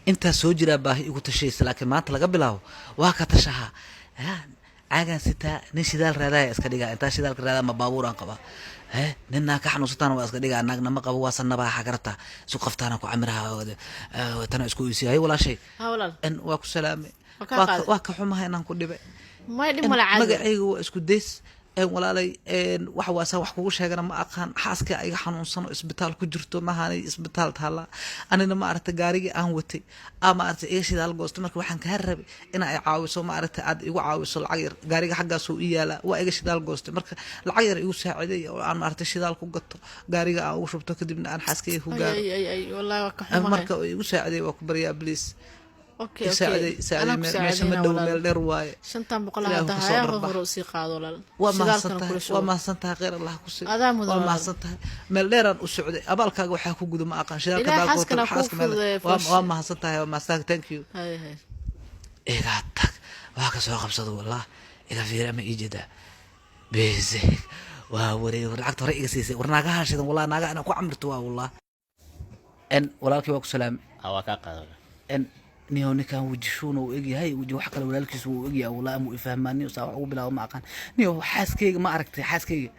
انت سوجرا باهي ugu tashaysa laakiin maanta laga bilaabo waa ka tashaha aagan sita nin shidaal raadaya iska dhiga inta shidaalka raadaya ma baabuur aan qaba ninna ka xanuunsataan waa iska dhiga anagna ma qabo waa sanaba xagarta isu qaftaana ku camiraha tan isku isii walaashay in waa ku salaamay waa ka xumahay inaan ku dhibay ما يدي ملا عاد magacaygu waa isku days walaalay waxa waasa wax kugu sheegana ma aqaan xaaska ay xanuunsan oo isbitaal ku jirto ma haanay isbitaal taala anina ma aragta gaariga aan watay ama aragta ee shidaal goosto marka waxaan ka rabay in ay caawiso ma aragta aad igu caawiso lacag yar gaariga xaggaas uu yaala waa iga shidaal goosto marka lacag yar igu saaciday oo aan aragta shidaal ku gato gaariga aan ugu shubto kadibna aan xaaskay ku gaaro اي والله وكحمه marka igu saaciday waa ku bariyaa please اوكي ساعدي ماشي مدو ميل دير واي شنطان بقول هذا هيا هو سي قادو لا وما سنتها غير الله كسي هذا مدو وما سنتها ميل ديران u socday abaalkaaga waxa ku gudo ma aqaan shidaalka baalkood xaaska meel وما سنتها وما سنتها thank you هاي هاي iga tag waa ka soo qabsado wallah iga fiira ma ijida beeze waa wareey lacagta hore iga siisay warnaagaha shidan wallah naaga ana ku amirto waa wallah en walaalkii waa ku salaam waa ka qaado en نيو نكان وجشون وإجي هاي وجو حق الولالكيس وإجي والله مو يفهمني وساوي وبلا وما كان نيو حاسكي ما عرفت حاسكي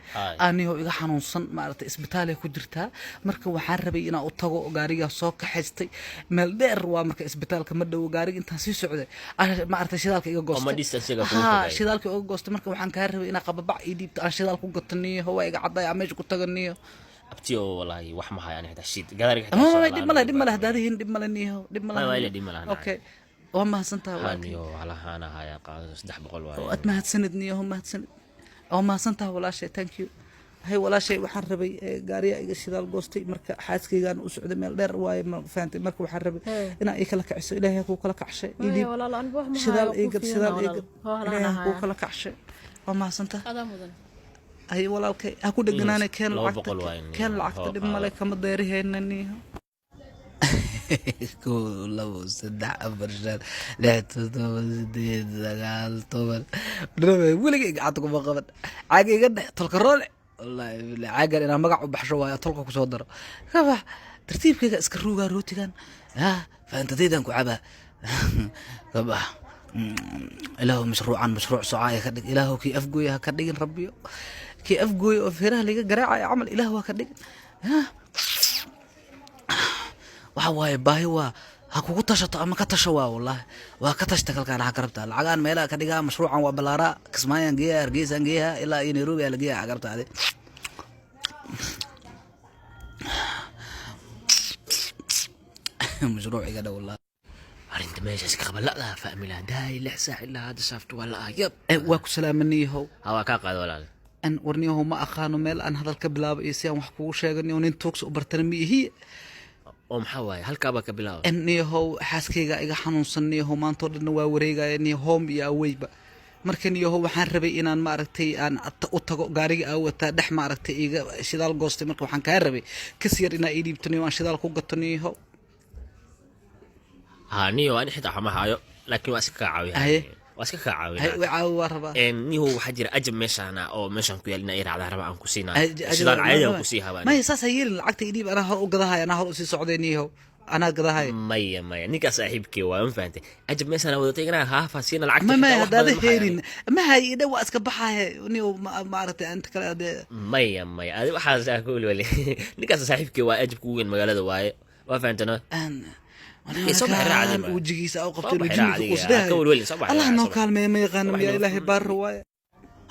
نيو إجا حنوصن ما عرفت إسبتالي كدرتها مركب وحربي أنا أطغو قارية صوك حستي ملدر ومركب إسبتال كمدة وقاري أنت سي سعودي أنا ما عرفت شذالك إجا جوست ما ديست سيجا شذالك إجا جوست مركب وحن كهربي أنا قبض إيدي أنا شذالك قطني هو إجا عضاي عميش قطني abtiyo wallahi wax ma hayaan hada shid gadaariga xitaa dib mala hadaadihin dib mala niyo dib mala okay waa ma santaa waa niyo wala hana haya qaado 300 waay oo ad mahadsanid niyo mahadsanid oo ma santaa walaashay thank you hay walaashay waxaan rabay gaariga iga shidaal goostay marka xaaskaygan u socday meel dheer waay ma faantay marka waxaan rabay inaan ay kala kaciso ilaahay ku kala kacshay idii walaal aan wax ma hayo shidaal ilaahay ku kala kacshay waa ma santaa أي والله أوكي أكو دجنانة كان العقد دم ملك كم دايره إنني كله صدق أبرشان لا تطول زعل طول ولا قعدتكم بقبل عاجي قد تلقرون والله عاجل أنا ما قاعد بحشوا تلقى كصدر كيف ترتيب كذا اسكروجا روتي كان فأنت تيدن كعبة كبا إله مشروع صعاية كدق إله كي أفجوي كدقين ربي كي أفجوي وفيرها لقى جراعة عمل إله كدق وحواي باهي هاكو تشط أما كتشوا والله وكتشتكل كان عقربتها العقان ميلا كدقها مشروعا وبلارا كسمايا نجيها رجيسا نجيها إلا ينيروبيا لقيها عقربتها هذه مشروعي كده والله أنت ماشي سكقبل لا فأمي لا داي لحسا إلا هذا شافت ولا يب واكو سلامني هو كاقاد ولا أن ورنيه ما أخانو ميل أن هذا الكبلاب إيسيان وحكو شيغني ونين توكس وبرتنمي هي حواي هل كابا كبلاب أني هو حاسكيغا إيغا حنونسني هو مانتو دنوا وريغا إني هوم يا ويبا markani yaho waxaan rabay inaan ma aragtay aan u tago gaariga aan wata dhex ma aragtay iga shidaal goostay marka waxaan ka rabay kasiyar inaan ii dhiibtaniyo aan shidaal ku gataniyo niyo aan xitaa xama hayo laakiin waa iska caawiyaa waa iska caawiyaa hay caawi waa rabaa niyo waxa jira ajab meeshana oo meeshan ku yaalina ay raacdaa raba aan ku siinaa sidaan caadi aan ku sii habaan ma yasaas yeelin lacagta ii dhiib ana hor u gadahay ana hor u sii socdayniyo أنا قضاها مايا نيكا صاحبك وين فهمت أجب مثلا وضعتنا ها فاسينا العكس ما هذا هيرين ما هي ده واسك بحاه نيو ما عرفت أنت كلا ده مايا هذا واحد أقول ولي نيكا صاحبك وأجب كوين مقالة دواي وفهمتنا أنا صباح العادي وجهي سأوقف وجهي الله نوكل ما يغنم يا إلهي بر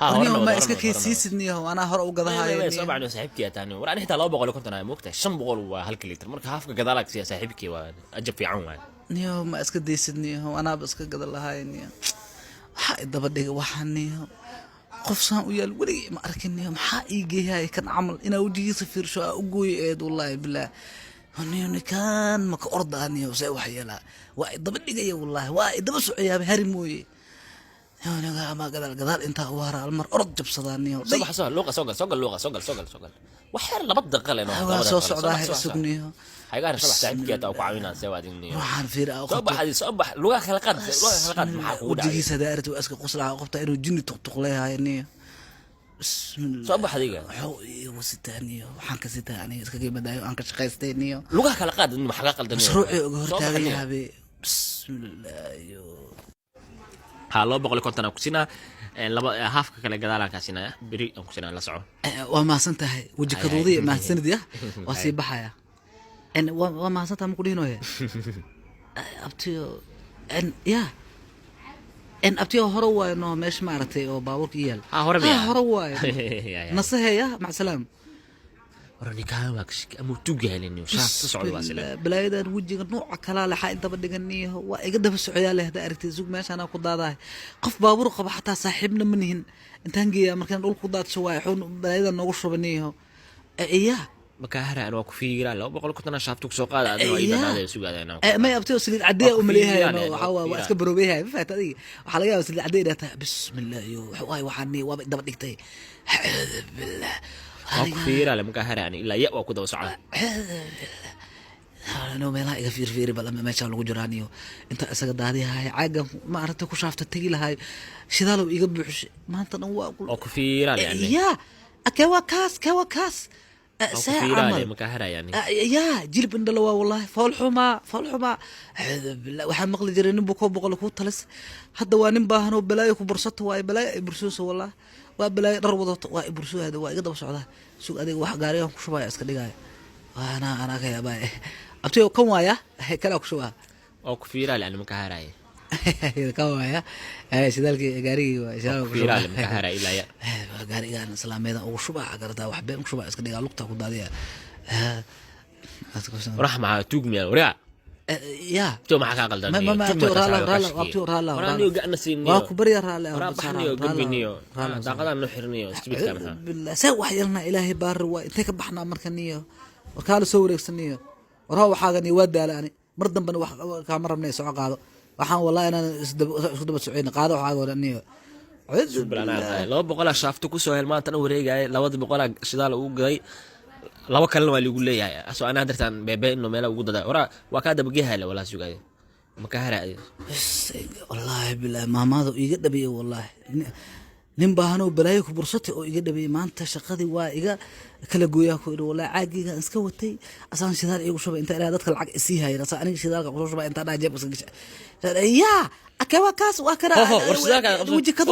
أنا ما إسكت كيسيسني هو أنا هرب قضاها صباح صاحبك تاني ورا أنا حتى لو بقول كنت أنا مقتنع شن بقول وهالكليتر مرك هافك قدالك سيا صاحبك وأجب في عون نيو ما إسكت ديسني هو أنا بس قدر لها إني حق دبدي وحني هو قفصان ويا الولي ما أركني هم حقيقي هاي كان عمل إنا وجي صفر شو أقوي إيد والله بالله هني كان مك أرض أني وسوي حيلا وايد دبدي جاي والله وايد بس يا هرموي أنا ما قدر أنت وراء المر أرد جبصداني صباح سوق وحير لبض قلنا هو صعداه سجنيه هاي قال صباح تعبك أو قعوينا سواديني روح فير أو صباح هذه صباح لغة خلقات محقود ودي سدارت وأسك قصلها وقفتها إنه جني تقليها يعني صباح هذيك حوي وستاني وحنك ستاني إسكجي بدايو أنك شقيستيني لغة خلقات إنه محقق الدنيا مشروعي أقول تاعي هذي bismillah yo ha 250 aan ku siinaa laba haafka kale gadaalaan kaa siinaya beri aan ku siinaa la soco waa mahadsan tahay weji kaduudiya mahadsanid ya waa sii baxaya waa mahadsan tahay maku dhihinoye abtiyo ya abtiyo hore waayo no meesha maaragtay oo baabuurka iyaal hore miya hore waayo nasaheya mac salaam ورنيكان واكش أمو توجهلني وشاف تصعد واسلة بلايدان وجهك نوع كلا لحق انت بدقنيه وإقدر في السعودية له ده أرتي زوج ماشي أنا قضاء ده قف بابور قب حتى صاحبنا منهن انت هنجي مركان نقول قضاء سواي حون بلايدان نوش بنيه إياه مكاهرة أنا وكفي لا بقول كنت أنا شافتك سوق هذا أنا أيضا هذا السوق هذا أنا ما يبتدي سليد عدية أمليها إنه حوا وأسكبروا بيها فات هذه وحلاقيها سليد عدية ده بسم الله يو حواي وحني وبقدر بديكتي بالله كفي لا مكاهرة يعني إلا يأوى كذا وسعة أنا ما لا يغفير فيري بلا ما شاء الله جرانيو أنت أسقط هذه هاي عاقم ما عرفت كل شافت التقيل هاي شذالو يقبح ما أنت نوا أو كفي لا يعني يا كواكاس ساعة مكاهرة يعني يا جلب اندلوا والله فول حما waxaan maqli jiray nin buko boqol ku talis hadda waa nin baahan oo balaayo ku bursato waa balaayo bursuuso wallah waa balaayo dhar wadato waa bursuuhada waa iga daba socdaa suuq adeeg wax gaariga ku shubaya iska dhigaya ana ka yaabay abtiyo kan waaya kala ku shubaa oo ku fiiraa la makaahara kan waaya sidalkii gaarigi waa inshallah ku fiiraa la makaahara ilaa ya gaariga islaameeda ugu shubaa gartaa wax been ku shubaa iska dhigaa lugta ku daadiya رحمة توجمي ورا يا تو ما حكى قلدني ما أبتو رالا وراني وقعنا سيني واكو بريا رالا رابحني وقبني دا قدر نحرني استبيت كامها بالله سوى حيلنا إلهي بار وانتك بحنا مركنية وكالو سوريك سنية وراو حاجني ودا لاني مردن بن كاميرا من سوق قاضو waxaan wallahi inaan isku daba socon qaado waxa gooraniyo subhanallah laba boqol shaafto ku soo helmaanta wareegay 200 shidaal uu galay laba kale waa lagu leeyahay asoo ana dartan beebe inuu meel ugu dada wara waa ka dabageehay wala suugay makaahara wallahi billahi maamadu iga dhabiyo wallahi nin baahano balaayo ku bursatay oo iga dhabiyo maanta shaqadii waa iga kala gooyaa ku iri wallahi caagiga iska watay asaan shidaal igu shubay inta ilaa dadka lacag isii hayra sa aniga shidaalka ku shubay inta dhaajeb iska gashay ya akawa kaas waa kara war shidaalka wajikadu